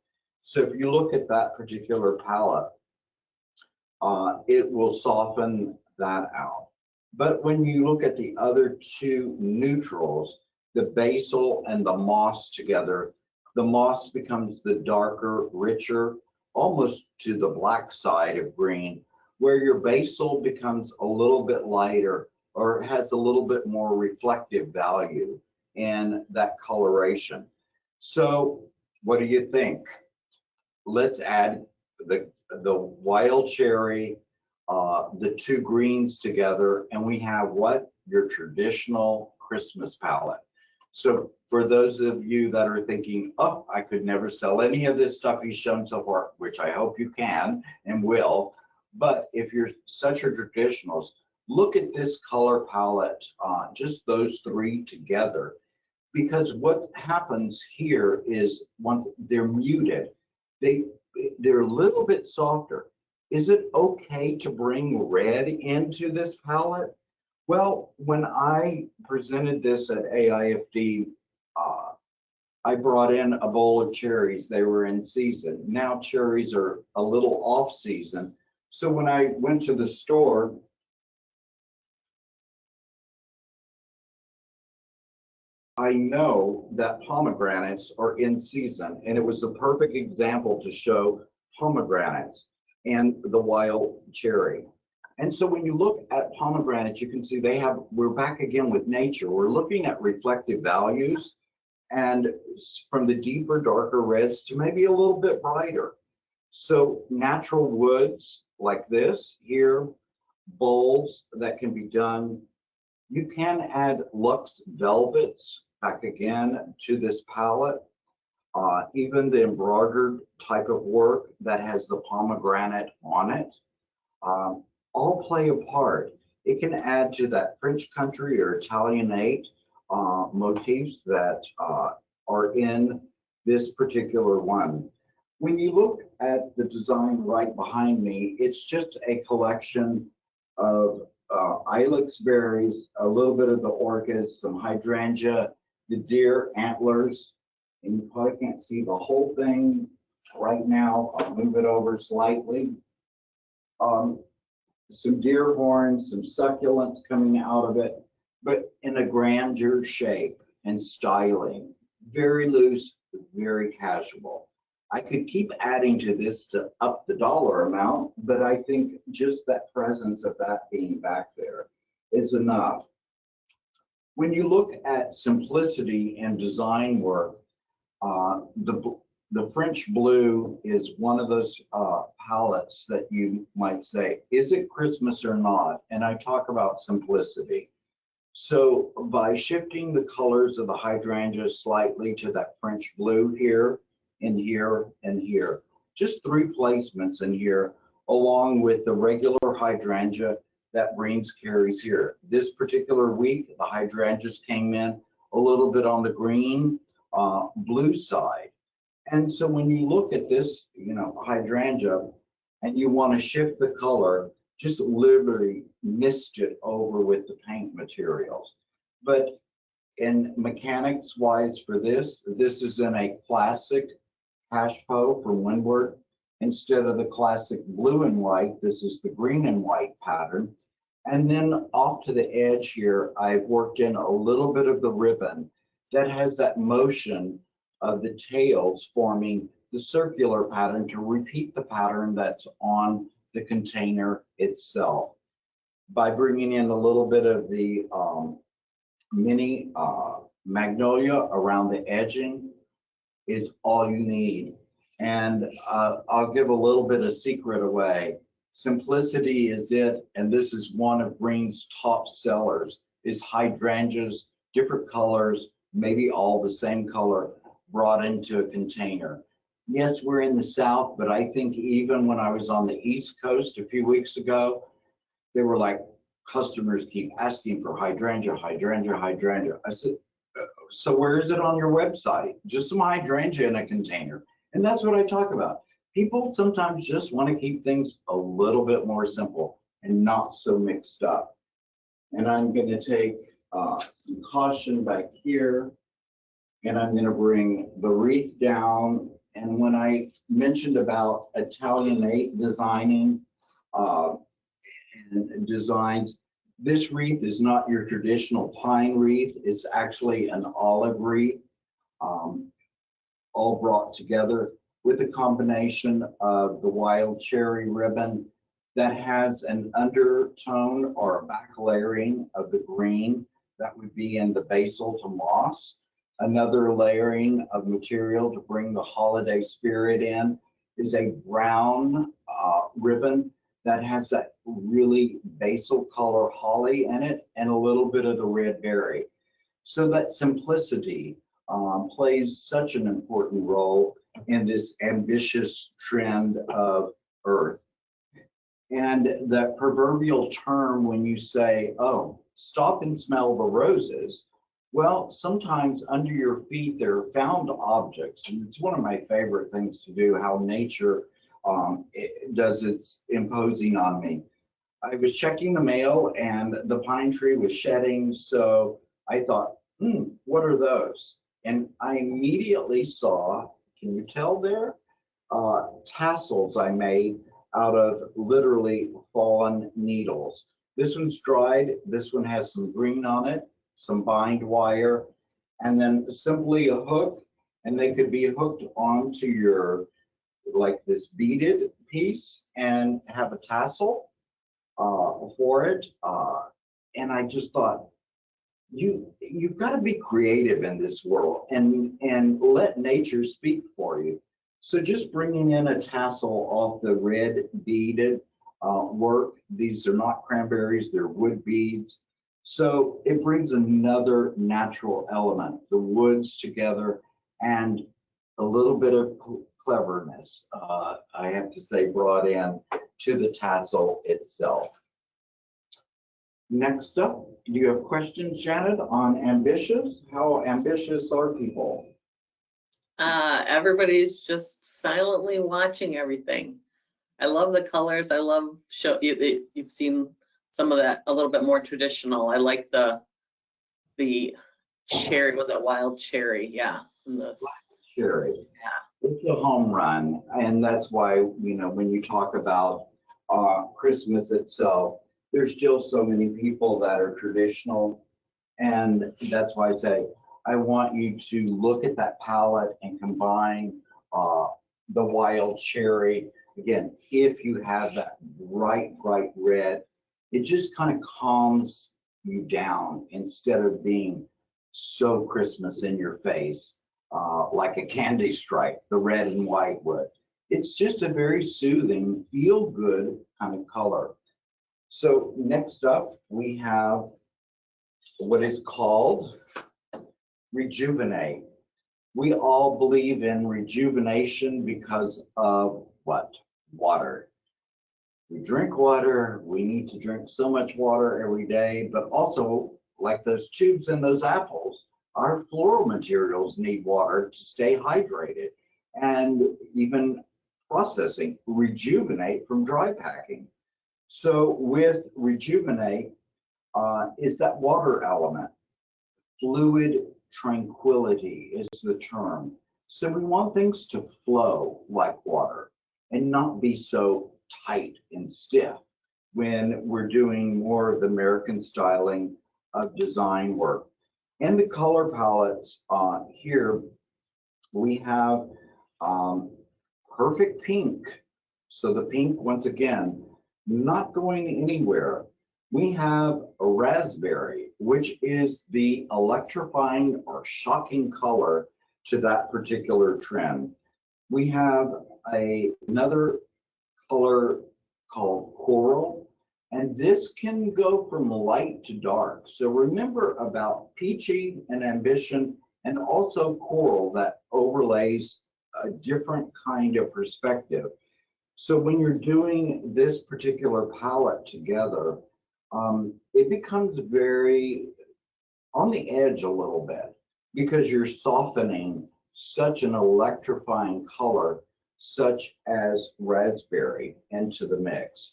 So if you look at that particular palette, it will soften that out. But when you look at the other two neutrals, the basil and the moss together, the moss becomes the darker, richer, almost to the black side of green, where your basil becomes a little bit lighter or has a little bit more reflective value in that coloration. So what do you think? Let's add the wild cherry, the two greens together, and we have what? Your traditional Christmas palette. So for those of you that are thinking, oh, I could never sell any of this stuff he's shown so far, which I hope you can and will, but if you're such a traditionalist, look at this color palette, just those three together, because what happens here is once they're muted, they're a little bit softer. Is it okay to bring red into this palette? Well, when I presented this at AIFD, I brought in a bowl of cherries. They were in season. Now cherries are a little off season. So when I went to the store, I know that pomegranates are in season, and it was a perfect example to show pomegranates and the wild cherry. And so when you look at pomegranates, you can see we're back again with nature. We're looking at reflective values, and from the deeper, darker reds to maybe a little bit brighter. So natural woods like this here, bowls that can be done. You can add luxe velvets back again to this palette. Even the embroidered type of work that has the pomegranate on it, all play a part. It can add to that French country or Italianate motifs that are in this particular one. When you look at the design right behind me, it's just a collection of ilex berries, a little bit of the orchids, some hydrangea, the deer antlers, and you probably can't see the whole thing right now. I'll move it over slightly. Some deer horns, some succulents coming out of it, but in a grandeur shape and styling. Very loose, very casual. I could keep adding to this to up the dollar amount, but I think just that presence of that being back there is enough. When you look at simplicity and design work, the French blue is one of those palettes that you might say, is it Christmas or not? And I talk about simplicity. So by shifting the colors of the hydrangea slightly to that French blue here, and here, and here, just three placements in here, along with the regular hydrangea that brings carries here. This particular week, the hydrangeas came in a little bit on the green, blue side. And so when you look at this, hydrangea, and you want to shift the color, just literally mist it over with the paint materials. But in mechanics wise for this is in a classic cashpo from Windward. Instead of the classic blue and white, this is the green and white pattern. And then off to the edge here, I've worked in a little bit of the ribbon that has that motion of the tails forming the circular pattern to repeat the pattern that's on the container itself. By bringing in a little bit of the mini magnolia around the edging is all you need. And I'll give a little bit of secret away. Simplicity is it, and this is one of Green's top sellers, is hydrangeas, different colors, maybe all the same color, brought into a container. Yes, we're in the South, but I think even when I was on the East Coast a few weeks ago, they were like, customers keep asking for hydrangea, hydrangea, hydrangea. I said, so where is it on your website? Just some hydrangea in a container. And that's what I talk about. People sometimes just want to keep things a little bit more simple and not so mixed up. And I'm going to take some caution back here, and I'm going to bring the wreath down. And when I mentioned about Italianate designing and designs, this wreath is not your traditional pine wreath. It's actually an olive wreath, all brought together with a combination of the wild cherry ribbon that has an undertone or a back layering of the green that would be in the basil to moss. Another layering of material to bring the holiday spirit in is a brown ribbon that has that really basil color holly in it and a little bit of the red berry. So that simplicity plays such an important role in this ambitious trend of earth. And that proverbial term when you say, oh, stop and smell the roses, well, sometimes under your feet there are found objects. And it's one of my favorite things to do, how nature does its imposing on me. I was checking the mail and the pine tree was shedding, so I thought, what are those? And I immediately saw, can you tell there? Tassels I made out of literally fallen needles. This one's dried, this one has some green on it, some bind wire, and then simply a hook, and they could be hooked onto your, like this beaded piece and have a tassel for it. And I just thought, you've got to be creative in this world and let nature speak for you. So just bringing in a tassel off the red beaded work. These are not cranberries, they're wood beads. So it brings another natural element, the woods together, and a little bit of cleverness, I have to say, brought in to the tassel itself. Next up, do you have questions, Janet, on ambitious? How ambitious are people? Everybody's just silently watching everything. I love the colors. I love you've seen some of that a little bit more traditional. I like the cherry. Was it wild cherry? Yeah. Cherry. Yeah. It's a home run, and that's why, you know, when you talk about Christmas itself, there's still so many people that are traditional, and that's why I say I want you to look at that palette and combine the wild cherry. Again, if you have that bright red, it just kind of calms you down instead of being so Christmas in your face, like a candy stripe, the red and white would. It's just a very soothing, feel good kind of color. So next up, we have what is called rejuvenate. We all believe in rejuvenation because of what? Water. We drink water, we need to drink so much water every day, but also like those tubes in those apples, our floral materials need water to stay hydrated, and even processing, rejuvenate from dry packing. So with rejuvenate is that water element. Fluid tranquility is the term. So we want things to flow like water and not be so tight and stiff when we're doing more of the American styling of design work. And the color palettes here We have perfect pink. So the pink, once again, not going anywhere. We have a raspberry, which is the electrifying or shocking color to that particular trend. We have another color called coral, and this can go from light to dark. So remember about peachy and ambition, and also coral that overlays a different kind of perspective. So when you're doing this particular palette together, it becomes very on the edge a little bit because you're softening such an electrifying color such as raspberry into the mix.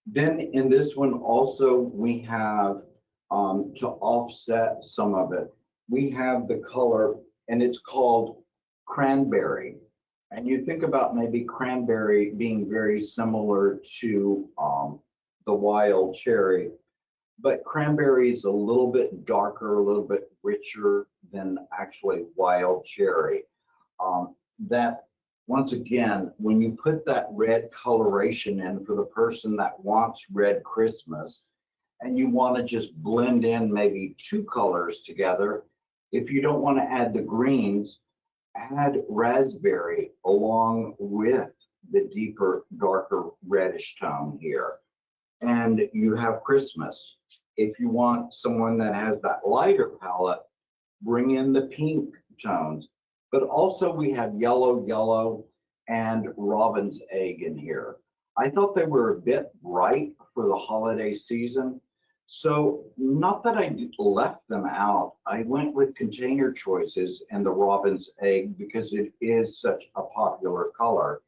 Then in this one also we have, to offset some of it, we have the color, and it's called cranberry. And you think about maybe cranberry being very similar to the wild cherry, but cranberry is a little bit darker, a little bit richer than actually wild cherry. That once again, when you put that red coloration in for the person that wants red Christmas, and you want to just blend in maybe two colors together, if you don't want to add the greens, add raspberry along with the deeper, darker reddish tone here, and you have Christmas. If you want someone that has that lighter palette, bring in the pink tones. But also we have yellow, and robin's egg in here. I thought they were a bit bright for the holiday season. So not that I left them out, I went with container choices and the robin's egg because it is such a popular color.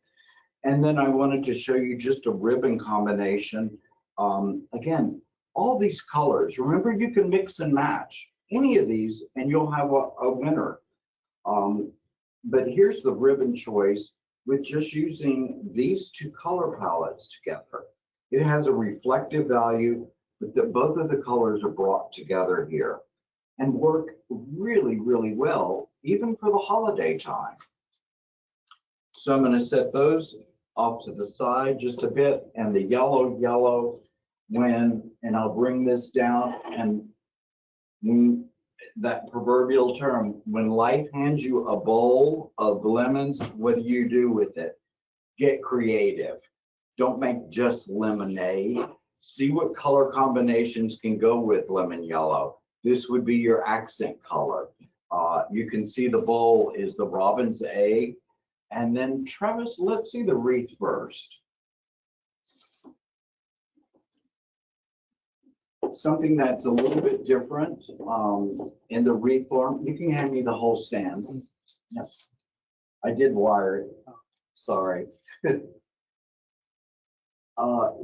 And then I wanted to show you just a ribbon combination. Again, all these colors, remember you can mix and match any of these and you'll have a winner. But here's the ribbon choice with just using these two color palettes together. It has a reflective value, but both of the colors are brought together here and work really, really well, even for the holiday time. So I'm going to set those off to the side just a bit, and the yellow and I'll bring this down, and when that proverbial term, when life hands you a bowl of lemons, what do you do with it? Get creative. Don't make just lemonade. See what color combinations can go with lemon yellow. This would be your accent color. You can see the bowl is the robin's egg. And then Travis, let's see the wreath first. Something that's a little bit different in the wreath form. You can hand me the whole stand. Yep. I did wire it. Sorry.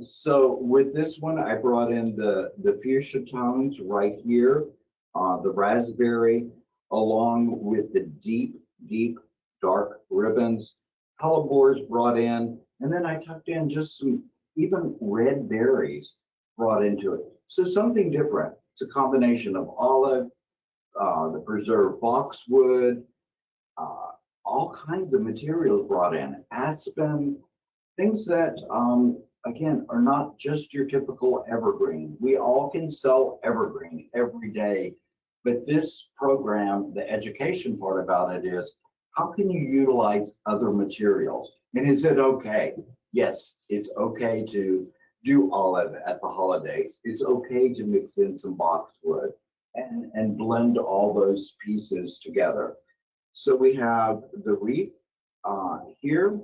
So with this one, I brought in the fuchsia tones right here, the raspberry, along with the deep dark ribbons. Hellebores brought in, and then I tucked in just some even red berries brought into it. So something different. It's a combination of olive, the preserved boxwood, all kinds of materials brought in, aspen, things that again, are not just your typical evergreen. We all can sell evergreen every day, but this program, the education part about it is, how can you utilize other materials? And is it okay? Yes, it's okay to do olive at the holidays. It's okay to mix in some boxwood and blend all those pieces together. So we have the wreath here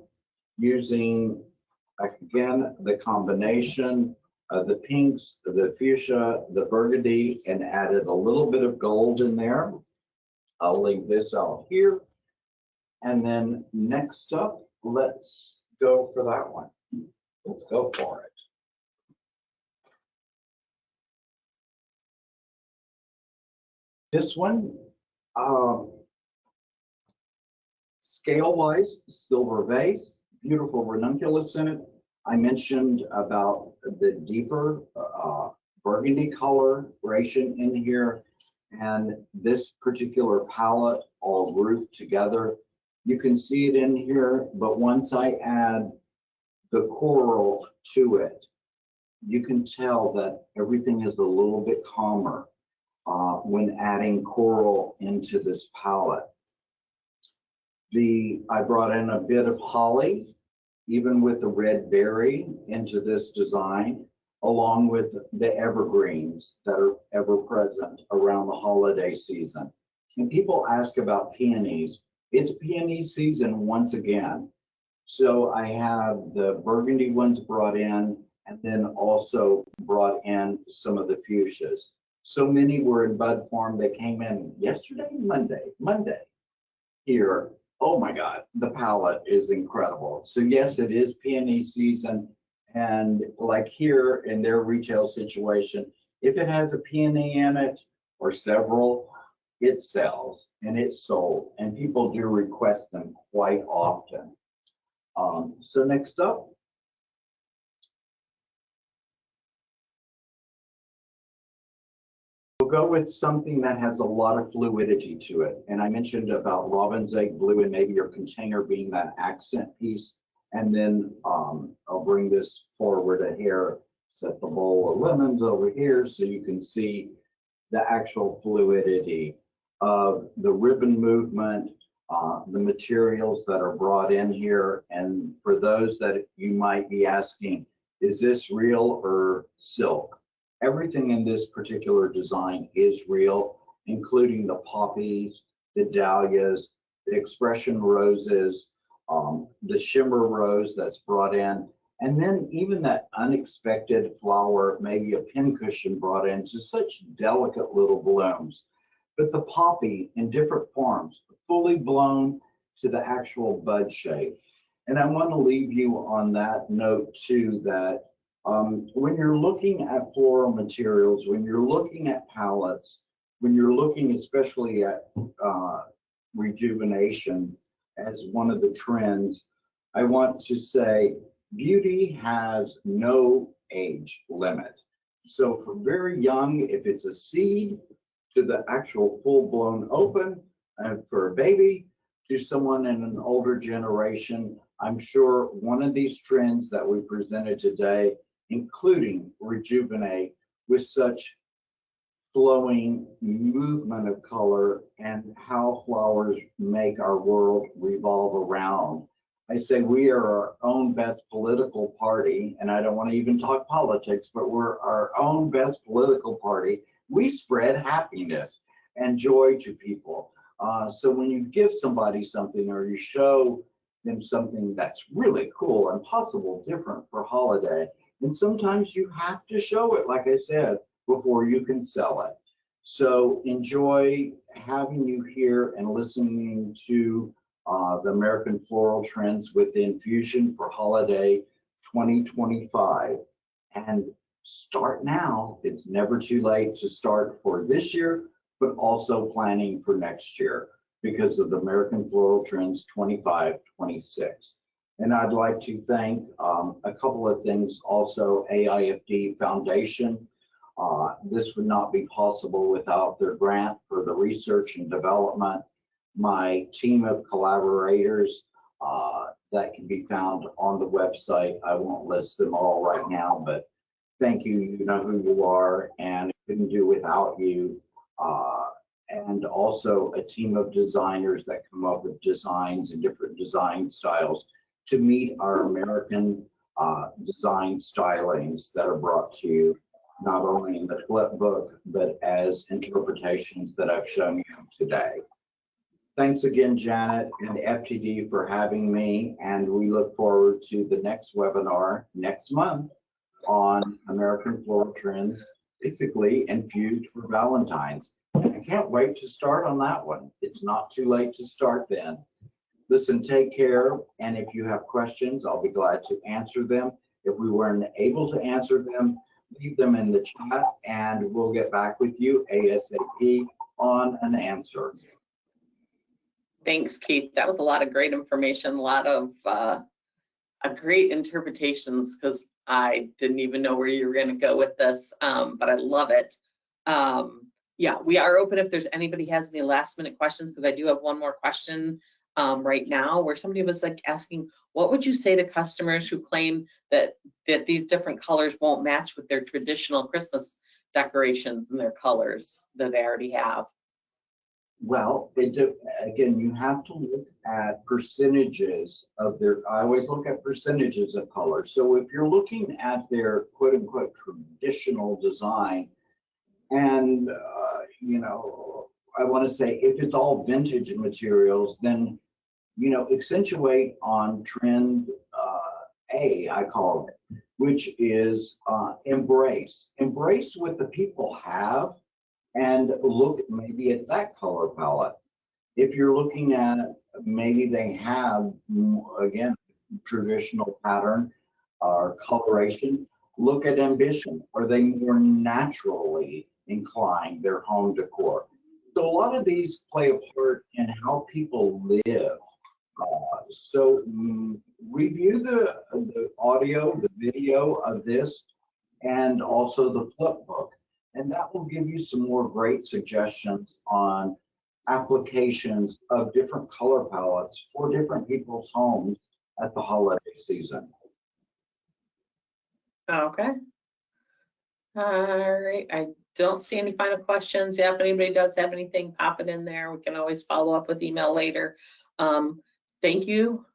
using, again, the combination of the pinks, the fuchsia, the burgundy, and added a little bit of gold in there. I'll leave this out here. And then next up, let's go for that one. Let's go for it. This one, scale-wise, silver vase, beautiful ranunculus in it. I mentioned about the deeper burgundy coloration in here, And this particular palette all grouped together, you can see it in here, but once I add the coral to it, you can tell that everything is a little bit calmer when adding coral into this palette. I brought in a bit of holly, even with the red berry, into this design, along with the evergreens that are ever present around the holiday season. And people ask about peonies. It's peony season once again. So I have the burgundy ones brought in, and then also brought in some of the fuchsias. So many were in bud form. They came in yesterday, Monday here. Oh my God, the palette is incredible. So yes, it is peony season. And like here in their retail situation, if it has a peony in it or several, it sells and it's sold. And people do request them quite often. So next up. We'll go with something that has a lot of fluidity to it. And I mentioned about robin's egg blue and maybe your container being that accent piece. And then I'll bring this forward a hair, set the bowl of lemons over here so you can see the actual fluidity of the ribbon movement, the materials that are brought in here. And for those that you might be asking, is this real or silk? Everything in this particular design is real, including the poppies, the dahlias, the expression roses, the shimmer rose that's brought in, and then even that unexpected flower, maybe a pincushion brought in, just such delicate little blooms. But the poppy in different forms, fully blown to the actual bud shape. And I want to leave you on that note too, that when you're looking at floral materials, when you're looking at palettes, when you're looking especially at rejuvenation as one of the trends, I want to say beauty has no age limit. So for very young, if it's a seed, to the actual full-blown open, for a baby, to someone in an older generation, I'm sure one of these trends that we presented today, including rejuvenate with such flowing movement of color and how flowers make our world revolve around. I say we are our own best political party, and I don't want to even talk politics, but we're our own best political party. We spread happiness and joy to people. So when you give somebody something or you show them something that's really cool and possible different for holiday, and sometimes you have to show it, like I said, before you can sell it. So enjoy having you here and listening to the American Floral Trends with the Infusion for Holiday 2025. And start now. It's never too late to start for this year, but also planning for next year because of the American Floral Trends 25-26. And I'd like to thank a couple of things also, AIFD Foundation. This would not be possible without their grant for the research and development. My team of collaborators that can be found on the website. I won't list them all right now, but thank you. You know who you are, and couldn't do without you. And also a team of designers that come up with designs and different design styles to meet our American design stylings that are brought to you, not only in the flip book, but as interpretations that I've shown you today. Thanks again, Janet and FTD, for having me, and we look forward to the next webinar next month on American Floral Trends, basically infused for Valentine's. And I can't wait to start on that one. It's not too late to start then. Listen, take care, and if you have questions, I'll be glad to answer them. If we weren't able to answer them, leave them in the chat, and we'll get back with you ASAP on an answer. Thanks, Keith. That was a lot of great information, a lot of great interpretations, because I didn't even know where you were going to go with this, but I love it. Yeah, we are open if there's anybody has any last minute questions, because I do have one more question right now, where somebody was like asking, what would you say to customers who claim that these different colors won't match with their traditional Christmas decorations and their colors that they already have? Well, again, you have to look at percentages of I always look at percentages of color. So if you're looking at their quote unquote traditional design, and I want to say if it's all vintage materials, then, accentuate on trend I call it, which is embrace what the people have, and look maybe at that color palette. If you're looking at maybe they have, again, traditional pattern or coloration, look at ambition. Are they more naturally inclined, their home decor? So a lot of these play a part in how people live. Review the audio, the video of this, and also the flip book. And that will give you some more great suggestions on applications of different color palettes for different people's homes at the holiday season. Okay. All right. I don't see any final questions. Yeah, if anybody does have anything, pop it in there. We can always follow up with email later. Thank you,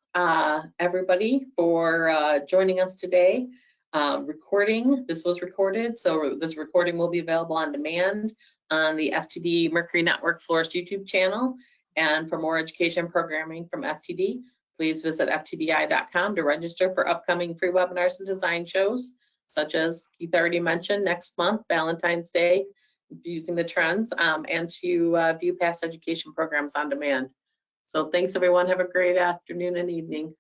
everybody, for joining us today. This was recorded, so this recording will be available on demand on the FTD Mercury Network Florist YouTube channel. And for more education programming from FTD, please visit ftdi.com to register for upcoming free webinars and design shows, such as Keith already mentioned, next month, Valentine's Day, Infusing the Trends, and to view past education programs on demand. So thanks, everyone. Have a great afternoon and evening.